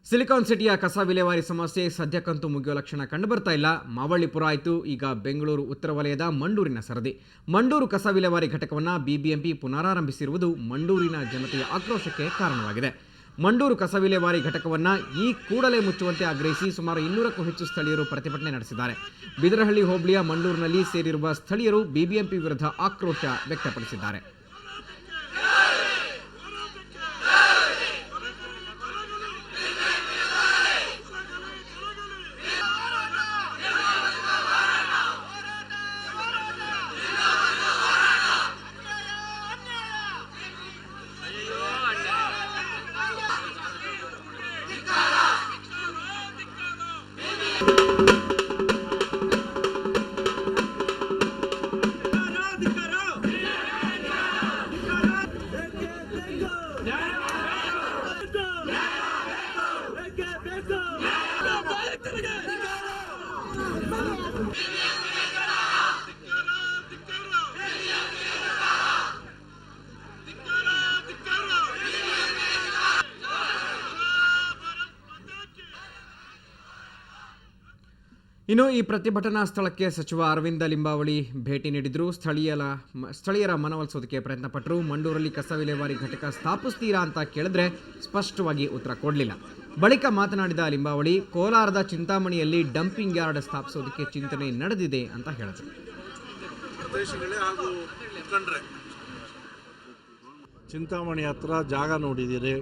Silicon ಸಿಟಿಯ ಕಸ ವಿಲೇವಾರಿ ಸಮಸ್ಯೆ ಸದ್ಯಕ್ಕಂತೂ ಮುಗಿಯುವ ಲಕ್ಷಣ ಕಂಡುಬರ್ತಾ ಇಲ್ಲ. ಮಾವಳ್ಳಿಪುರ ಆಯಿತು, ಈಗ ಬೆಂಗಳೂರು ಉತ್ತರ ವಲಯದ ಮಂಡೂರಿನ ಸರದಿ. ಮಂಡೂರು ಕಸ ವಿಲೇವಾರಿ ಘಟಕವನ್ನು ಬಿಬಿಎಂಪಿ ಪುನರಾರಂಭಿಸಿರುವುದು ಮಂಡೂರಿನ ಜನತೆಯ ಆಕ್ರೋಶಕ್ಕೆ ಕಾರಣವಾಗಿದೆ. ಮಂಡೂರು ಕಸ ವಿಲೇವಾರಿ ಘಟಕವನ್ನು ಈ ಕೂಡಲೇ ಮುಚ್ಚುವಂತೆ ಆಗ್ರಹಿಸಿ ಸುಮಾರು 200ಕ್ಕೂ ಹೆಚ್ಚು ಸ್ಥಳೀಯರು ಪ್ರತಿಭಟನೆ ನಡೆಸಿದ್ದಾರೆ. ಬಿದರಹಳ್ಳಿ ಹೋಬಳಿಯ ಮಂಡೂರಿನಲ್ಲಿ ಸೇರಿರುವ ಸ್ಥಳೀಯರು ಬಿಬಿಎಂಪಿ ವಿರುದ್ಧ ಆಕ್ರೋಶ ವ್ಯಕ್ತಪಡಿಸಿದ್ದಾರೆ. ಇನ್ನು ಈ ಪ್ರತಿಭಟನಾ ಸ್ಥಳಕ್ಕೆ ಸಚಿವ ಅರವಿಂದ ಲಿಂಬಾವಳಿ ಭೇಟಿ ನೀಡಿದ್ರು. ಸ್ಥಳೀಯರ ಮನವೊಲಿಸೋದಕ್ಕೆ ಪ್ರಯತ್ನಪಟ್ಟರು. ಮಂಡೂರಲ್ಲಿ ಕಸ ವಿಲೇವಾರಿ ಘಟಕ ಸ್ಥಾಪಿಸ್ತೀರಾ ಅಂತ ಕೇಳಿದ್ರೆ ಸ್ಪಷ್ಟವಾಗಿ ಉತ್ತರ ಕೊಡಲಿಲ್ಲ. ಬಳಿಕ ಮಾತನಾಡಿದ ಲಿಂಬಾವಳಿ, ಕೋಲಾರದ ಚಿಂತಾಮಣಿಯಲ್ಲಿ ಡಂಪಿಂಗ್ ಯಾರ್ಡ್ ಸ್ಥಾಪಿಸೋದಕ್ಕೆ ಚಿಂತನೆ ನಡೆದಿದೆ ಅಂತ ಹೇಳಿದ್ರು. ಚಿಂತಾಮಣಿ ಹತ್ರ ಜಾಗ ನೋಡಿದ್ದೀರಿ,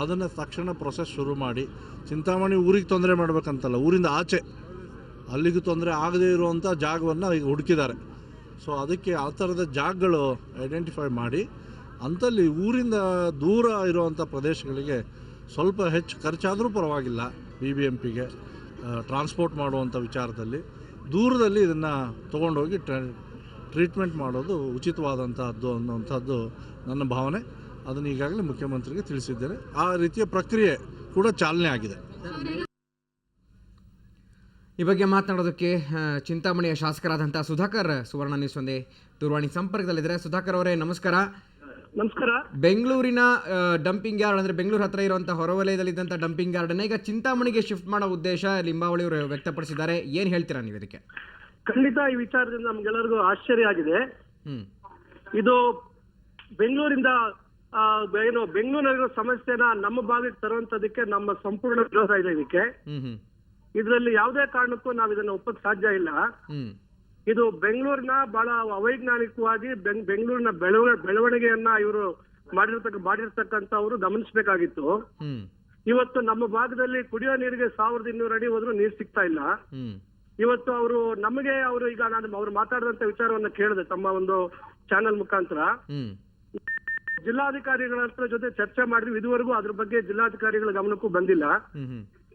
ಅದನ್ನು ತಕ್ಷಣ ಪ್ರೊಸೆಸ್ ಶುರು ಮಾಡಿ. ಚಿಂತಾಮಣಿ ಊರಿಗೆ ತೊಂದರೆ ಮಾಡಬೇಕಂತಲ್ಲ, ಊರಿಂದ ಆಚೆ ಅಲ್ಲಿಗೂ ತೊಂದರೆ ಆಗದೇ ಇರುವಂಥ ಜಾಗವನ್ನು ಈಗ ಹುಡುಕಿದ್ದಾರೆ. ಸೊ ಅದಕ್ಕೆ ಆ ಥರದ ಜಾಗಗಳು ಐಡೆಂಟಿಫೈ ಮಾಡಿ ಅಂಥಲ್ಲಿ ಊರಿಂದ ದೂರ ಇರುವಂಥ ಪ್ರದೇಶಗಳಿಗೆ ಸ್ವಲ್ಪ ಹೆಚ್ಚು ಖರ್ಚಾದರೂ ಪರವಾಗಿಲ್ಲ, BBMPಗೆ ಟ್ರಾನ್ಸ್ಪೋರ್ಟ್ ಮಾಡುವಂಥ ವಿಚಾರದಲ್ಲಿ ದೂರದಲ್ಲಿ ಇದನ್ನು ತೊಗೊಂಡೋಗಿ ಟ್ರೀಟ್ಮೆಂಟ್ ಮಾಡೋದು ಉಚಿತವಾದಂಥದ್ದು ಅನ್ನುವಂಥದ್ದು ನನ್ನ ಭಾವನೆ. ಅದನ್ನು ಈಗಾಗಲೇ ಮುಖ್ಯಮಂತ್ರಿಗೆ ತಿಳಿಸಿದ್ದೇನೆ. ಆ ರೀತಿಯ ಪ್ರಕ್ರಿಯೆ ಕೂಡ ಚಾಲನೆ ಆಗಿದೆ. ಈ ಬಗ್ಗೆ ಮಾತನಾಡೋದಕ್ಕೆ ಚಿಂತಾಮಣಿಯ ಶಾಸಕರಾದಂಥ ಸುಧಾಕರ್ ಸುವರ್ಣ ನ್ಯೂಸ್ ಒಂದೇ ದೂರವಾಣಿ ಸಂಪರ್ಕದಲ್ಲಿದ್ದಾರೆ. ಸುಧಾಕರ್ ಅವರೇ ನಮಸ್ಕಾರ. ನಮಸ್ಕಾರ. ಬೆಂಗಳೂರಿನ ಡಂಪಿಂಗ್ ಯಾರ್ಡ್ ಅಂದರೆ ಬೆಂಗಳೂರು ಹತ್ರ ಇರುವಂಥ ಹೊರವಲಯದಲ್ಲಿದ್ದಂಥ ಡಂಪಿಂಗ್ ಯಾರ್ಡನ್ನ ಈಗ ಚಿಂತಾಮಣಿಗೆ ಶಿಫ್ಟ್ ಮಾಡೋ ಉದ್ದೇಶ ಲಿಂಬಾವಳಿ ಅವರು ವ್ಯಕ್ತಪಡಿಸಿದ್ದಾರೆ. ಏನು ಹೇಳ್ತೀರಾ ನೀವು ಇದಕ್ಕೆ? ಖಂಡಿತ ಈ ವಿಚಾರದಿಂದ ನಮ್ಗೆಲ್ಲರಿಗೂ ಆಶ್ಚರ್ಯ ಆಗಿದೆ. ಇದು ಬೆಂಗಳೂರಿಂದ ಬೆಂಗಳೂರಿನ ಸಮಸ್ಯೆನ ನಮ್ಮ ಭಾಗಕ್ಕೆ ತರುವಂತದಕ್ಕೆ ನಮ್ಮ ಸಂಪೂರ್ಣ ವಿರೋಧ ಇದೆ. ಇದಕ್ಕೆ ಇದರಲ್ಲಿ ಯಾವುದೇ ಕಾರಣಕ್ಕೂ ನಾವು ಇದನ್ನ ಒಪ್ಪಕ್ ಸಾಧ್ಯ ಇಲ್ಲ. ಇದು ಬೆಂಗಳೂರಿನ ಬಹಳ ಅವೈಜ್ಞಾನಿಕವಾಗಿ ಬೆಂಗಳೂರಿನ ಬೆಳವಣಿಗೆಯನ್ನ ಇವರು ಮಾಡಿರ್ತಕ್ಕಂಥವ್ರು ಗಮನಿಸಬೇಕಾಗಿತ್ತು. ಇವತ್ತು ನಮ್ಮ ಭಾಗದಲ್ಲಿ ಕುಡಿಯೋ ನೀರಿಗೆ 1200 ಅಡಿ ಹೋದ್ರೂ ನೀರು ಸಿಗ್ತಾ ಇಲ್ಲ. ಇವತ್ತು ಅವರು ಈಗ ನಾನು ಅವ್ರು ಮಾತಾಡಿದಂತ ವಿಚಾರವನ್ನ ಕೇಳಿದೆ ತಮ್ಮ ಒಂದು ಚಾನೆಲ್ ಮುಖಾಂತರ. ಜಿಲ್ಲಾಧಿಕಾರಿಗಳ ಹತ್ರ ಜೊತೆ ಚರ್ಚೆ ಮಾಡಿದ್ವಿ, ಇದುವರೆಗೂ ಅದ್ರ ಬಗ್ಗೆ ಜಿಲ್ಲಾಧಿಕಾರಿಗಳ ಗಮನಕ್ಕೂ ಬಂದಿಲ್ಲ.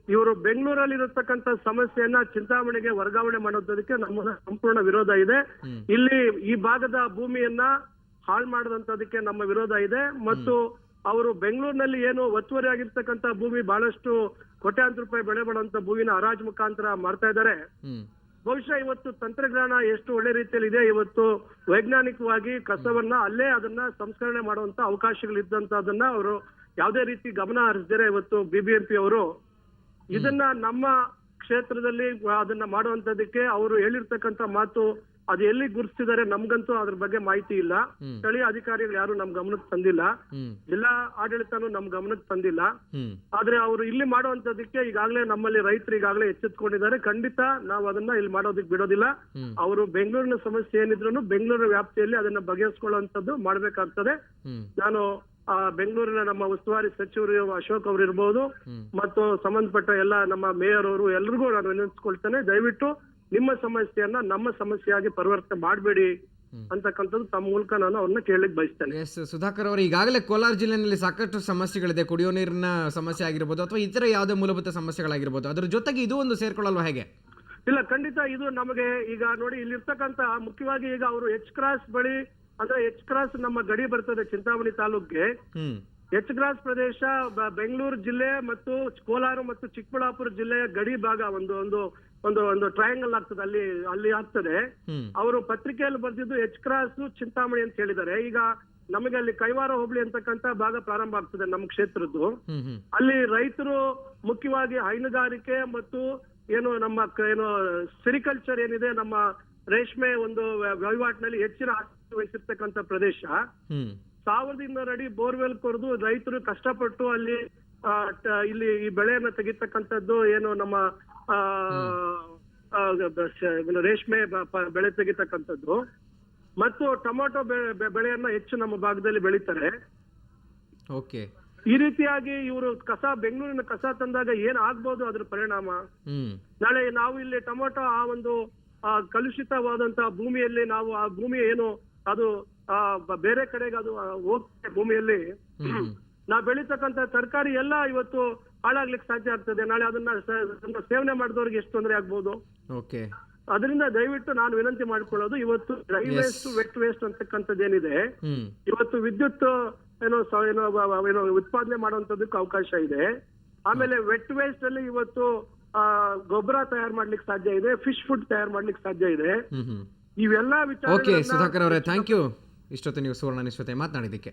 ಇವರು ಬೆಂಗಳೂರಲ್ಲಿ ಇರತಕ್ಕಂತ ಸಮಸ್ಯೆಯನ್ನ ಚಿಂತಾಮಣಿಗೆ ವರ್ಗಾವಣೆ ಮಾಡೋದಕ್ಕೆ ನಮ್ಮ ಸಂಪೂರ್ಣ ವಿರೋಧ ಇದೆ. ಇಲ್ಲಿ ಈ ಭಾಗದ ಭೂಮಿಯನ್ನ ಹಾಳು ಮಾಡದಂತದಕ್ಕೆ ನಮ್ಮ ವಿರೋಧ ಇದೆ. ಮತ್ತು ಅವರು ಬೆಂಗಳೂರಿನಲ್ಲಿ ಏನು ಒತ್ತುವರಿ ಆಗಿರ್ತಕ್ಕಂತ ಭೂಮಿ ಬಹಳಷ್ಟು ಕೋಟ್ಯಾಂತರ ರೂಪಾಯಿ ಬೆಳೆ ಬಾಳುವಂತ ಭೂಮಿನ ಹರಾಜು ಮುಖಾಂತರ ಮಾಡ್ತಾ ಇದ್ದಾರೆ. ಬಹುಶಃ ಇವತ್ತು ತಂತ್ರಜ್ಞಾನ ಎಷ್ಟು ಒಳ್ಳೆ ರೀತಿಯಲ್ಲಿ ಇದೆ, ಇವತ್ತು ವೈಜ್ಞಾನಿಕವಾಗಿ ಕಸವನ್ನ ಅಲ್ಲೇ ಅದನ್ನ ಸಂಸ್ಕರಣೆ ಮಾಡುವಂತ ಅವಕಾಶಗಳಿದ್ದಂತದನ್ನ ಅವರು ಯಾವುದೇ ರೀತಿ ಗಮನ ಹರಿಸಿದರೆ ಇವತ್ತು BBMP ಅವರು ಇದನ್ನ ನಮ್ಮ ಕ್ಷೇತ್ರದಲ್ಲಿ ಅದನ್ನ ಮಾಡುವಂತದಕ್ಕೆ ಅವರು ಹೇಳಿರ್ತಕ್ಕಂಥ ಮಾತು ಅದು ಎಲ್ಲಿ ಗುರುತಿಸಿದ್ದಾರೆ ನಮ್ಗಂತೂ ಅದ್ರ ಬಗ್ಗೆ ಮಾಹಿತಿ ಇಲ್ಲ. ಸ್ಥಳೀಯ ಅಧಿಕಾರಿಗಳು ಯಾರು ನಮ್ ಗಮನಕ್ಕೆ ತಂದಿಲ್ಲ, ಜಿಲ್ಲಾ ಆಡಳಿತನೂ ನಮ್ ಗಮನಕ್ಕೆ ತಂದಿಲ್ಲ. ಆದ್ರೆ ಅವರು ಇಲ್ಲಿ ಮಾಡುವಂತದಕ್ಕೆ ಈಗಾಗಲೇ ನಮ್ಮಲ್ಲಿ ರೈತರು ಈಗಾಗಲೇ ಎಚ್ಚೆತ್ಕೊಂಡಿದ್ದಾರೆ. ಖಂಡಿತ ನಾವು ಅದನ್ನ ಇಲ್ಲಿ ಮಾಡೋದಕ್ಕೆ ಬಿಡೋದಿಲ್ಲ. ಅವರು ಬೆಂಗಳೂರಿನ ಸಮಸ್ಯೆ ಏನಿದ್ರು ಬೆಂಗಳೂರಿನ ವ್ಯಾಪ್ತಿಯಲ್ಲಿ ಅದನ್ನ ಬಗೆಹರಿಸಿಕೊಳ್ಳುವಂತದ್ದು ಮಾಡ್ಬೇಕಾಗ್ತದೆ. ನಾನು ಬೆಂಗಳೂರಿನ ನಮ್ಮ ಉಸ್ತುವಾರಿ ಸಚಿವರು ಅಶೋಕ್ ಅವರು ಇರ್ಬೋದು ಮತ್ತು ಸಂಬಂಧಪಟ್ಟ ಎಲ್ಲ ನಮ್ಮ ಮೇಯರ್ ಅವರು ಎಲ್ರಿಗೂ ನಾನು ವಿನಂತಿಸ್ಕೊಳ್ತೇನೆ, ದಯವಿಟ್ಟು ನಿಮ್ಮ ಸಮಸ್ಯೆಯನ್ನ ನಮ್ಮ ಸಮಸ್ಯೆಯಾಗಿ ಪರಿವರ್ತನೆ ಮಾಡಬೇಡಿ ಅಂತಕ್ಕಂಥದ್ದು ತಮ್ಮ ಮೂಲಕ ನಾನು ಅವ್ರನ್ನ ಕೇಳಲಿಕ್ಕೆ ಬಯಸ್ತೇನೆ. ಸುಧಾಕರ್ ಅವರು, ಈಗಾಗಲೇ ಕೋಲಾರ ಜಿಲ್ಲೆಯಲ್ಲಿ ಸಾಕಷ್ಟು ಸಮಸ್ಯೆಗಳಿದೆ, ಕುಡಿಯೋ ನೀರಿನ ಸಮಸ್ಯೆ ಆಗಿರ್ಬೋದು ಅಥವಾ ಇತರ ಯಾವುದೇ ಮೂಲಭೂತ ಸಮಸ್ಯೆಗಳಾಗಿರ್ಬೋದು, ಅದ್ರ ಜೊತೆಗೆ ಇದು ಒಂದು ಸೇರ್ಕೊಳ್ಳಲ್ವಾ ಹೇಗೆ? ಇಲ್ಲ, ಖಂಡಿತ ಇದು ನಮಗೆ ಈಗ ನೋಡಿ ಇಲ್ಲಿರ್ತಕ್ಕಂಥ ಮುಖ್ಯವಾಗಿ ಈಗ ಅವರು H-ಕ್ರಾಸ್ ಬಳಿ ಅಂದ್ರೆ H-ಕ್ರಾಸ್ ನಮ್ಮ ಗಡಿ ಬರ್ತದೆ ಚಿಂತಾಮಣಿ ತಾಲೂಕ್ಗೆ. H-ಕ್ರಾಸ್ ಪ್ರದೇಶ ಬೆಂಗಳೂರು ಜಿಲ್ಲೆ ಮತ್ತು ಕೋಲಾರ ಮತ್ತು ಚಿಕ್ಕಬಳ್ಳಾಪುರ ಜಿಲ್ಲೆಯ ಗಡಿ ಭಾಗ ಒಂದು ಒಂದು ಒಂದು ಒಂದು ಟ್ರಯಾಂಗಲ್ ಆಗ್ತದೆ, ಅಲ್ಲಿ ಆಗ್ತದೆ. ಅವರು ಪತ್ರಿಕೆಯಲ್ಲಿ ಬರ್ದಿದ್ದು H-ಕ್ರಾಸ್ ಚಿಂತಾಮಣಿ ಅಂತ ಹೇಳಿದ್ದಾರೆ. ಈಗ ನಮಗೆ ಅಲ್ಲಿ ಕೈವಾರ ಹೋಬಳಿ ಅಂತಕ್ಕಂತ ಭಾಗ ಪ್ರಾರಂಭ ಆಗ್ತದೆ ನಮ್ಮ ಕ್ಷೇತ್ರದ್ದು. ಹ್ಮ್ ಹ್ಮ್ ಅಲ್ಲಿ ರೈತರು ಮುಖ್ಯವಾಗಿ ಹೈನುಗಾರಿಕೆ ಮತ್ತು ಏನು ನಮ್ಮ ಏನು ಸಿರಿಕಲ್ಚರ್ ಏನಿದೆ, ನಮ್ಮ ರೇಷ್ಮೆ ಒಂದು ವಹಿವಾಟಿನಲ್ಲಿ ಹೆಚ್ಚಿನ ಆಸಕ್ತಿ ವಹಿಸಿರ್ತಕ್ಕಂಥ ಪ್ರದೇಶ. ಹ್ಮ್ 1200 ಅಡಿ ಬೋರ್ವೆಲ್ ಕೊರೆದು ರೈತರು ಕಷ್ಟಪಟ್ಟು ಅಲ್ಲಿ ಇಲ್ಲಿ ಈ ಬೆಳೆಯನ್ನ ತೆಗಿತಕ್ಕಂಥದ್ದು ಏನು ನಮ್ಮ ರೇಷ್ಮೆ ಬೆಳೆ ತೆಗಿತಕ್ಕಂಥದ್ದು ಮತ್ತು ಟೊಮೊಟೊ ಬೆಳೆಯನ್ನ ಹೆಚ್ಚು ನಮ್ಮ ಭಾಗದಲ್ಲಿ ಬೆಳೀತಾರೆ. ಓಕೆ. ಈ ರೀತಿಯಾಗಿ ಇವರು ಬೆಂಗಳೂರಿನ ಕಸ ತಂದಾಗ ಏನ್ ಆಗ್ಬೋದು ಅದ್ರ ಪರಿಣಾಮ. ನಾಳೆ ನಾವು ಇಲ್ಲಿ ಟೊಮೊಟೊ ಆ ಒಂದು ಕಲುಷಿತವಾದಂತಹ ಭೂಮಿಯಲ್ಲಿ ನಾವು ಆ ಭೂಮಿ ಏನು ಅದು ಬೇರೆ ಕಡೆಗೆ ಅದು ಹೋಗ್ತದೆ ಭೂಮಿಯಲ್ಲಿ ನಾವು ಬೆಳೀತಕ್ಕಂತ ತರಕಾರಿ ಎಲ್ಲ ಇವತ್ತು ಹಾಳಾಗ್ಲಿಕ್ಕೆ ಸಾಧ್ಯ ಆಗ್ತದೆ. ನಾಳೆ ಅದನ್ನ ಸೇವನೆ ಮಾಡಿದವ್ರಿಗೆ ಎಷ್ಟು ತೊಂದರೆ ಆಗ್ಬೋದು. ಓಕೆ. ಅದರಿಂದ ದಯವಿಟ್ಟು ನಾನು ವಿನಂತಿ ಮಾಡ್ಕೊಳ್ಳೋದು, ಇವತ್ತು ಡ್ರೈ ವೇಸ್ಟ್ ವೆಟ್ ವೇಸ್ಟ್ ಅಂತಕ್ಕಂಥದ್ದು ಏನಿದೆ, ಇವತ್ತು ವಿದ್ಯುತ್ ಏನೋ ಉತ್ಪಾದನೆ ಮಾಡುವಂತದಕ್ಕೆ ಅವಕಾಶ ಇದೆ. ಆಮೇಲೆ ವೆಟ್ ವೇಸ್ಟ್ ಅಲ್ಲಿ ಇವತ್ತು ಗೊಬ್ಬರ ತಯಾರು ಮಾಡ್ಲಿಕ್ಕೆ ಸಾಧ್ಯ ಇದೆ, ಫಿಶ್ ಫುಡ್ ತಯಾರು ಮಾಡ್ಲಿಕ್ಕೆ ಸಾಧ್ಯ ಇದೆ. ಇವೆಲ್ಲ ವಿಚಾರ. ಓಕೆ ಸುಧಾಕರ್ ಅವರೇ, ಥ್ಯಾಂಕ್ ಯು. ಇಷ್ಟೊತ್ತು ನೀವು ಸುವರ್ಣ ನ್ಯೂಸ್ ಜೊತೆ ಮಾತನಾಡಿದ್ದಕ್ಕೆ.